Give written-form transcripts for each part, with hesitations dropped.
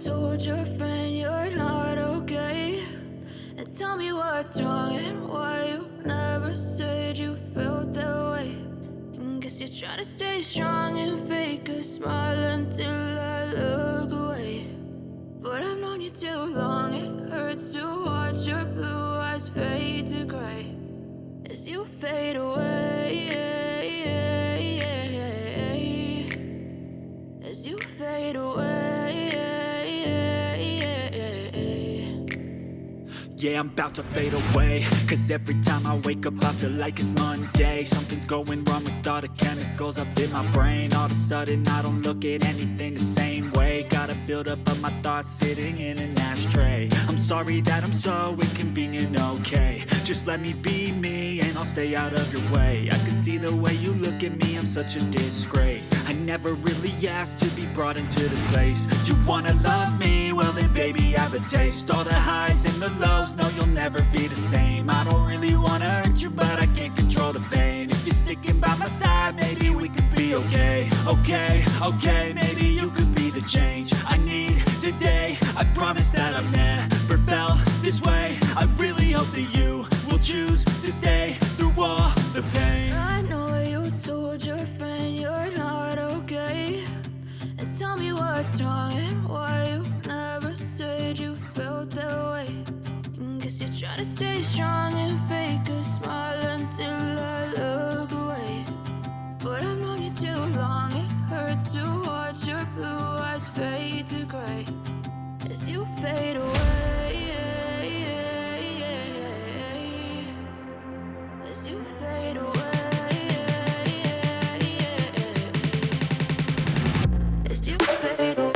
told your friend you're not okay? And tell me what's wrong and why you never said you felt that way. And guess you're trying to stay strong and fake a smile until I look away. But I've known you too long, it hurts to watch your blue eyes fade to gray as you fade away, as you fade away. Yeah, I'm about to fade away, cause every time I wake up I feel like it's Monday. Something's going wrong with all the chemicals up in my brain. All of a sudden I don't look at anything the same way. Gotta build up of my thoughts sitting in an ashtray. I'm sorry that I'm so inconvenient, okay? Just let me be me and I'll stay out of your way. I can see the way you look at me, I'm such a disgrace. I never really asked to be brought into this place. You wanna love me? Well then baby, have a taste. All the highs and the lows, no, you'll never be the same. I don't really wanna hurt you, but I can't control the pain. If you're sticking by my side, maybe we could be okay. Okay, maybe you could be the change I need today. I promise that I've never felt this way. I really hope that you will choose to stay through all the pain. I know you told your friend you're not okay. And tell me what's wrong and why you never said you felt that way. Guess you're trying to stay strong and fake a smile until I look away. But I've known you too long, it hurts to watch your blue eyes fade to gray as you fade away, as you fade away, as you fade away.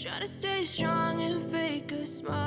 Trying to stay strong and fake a smile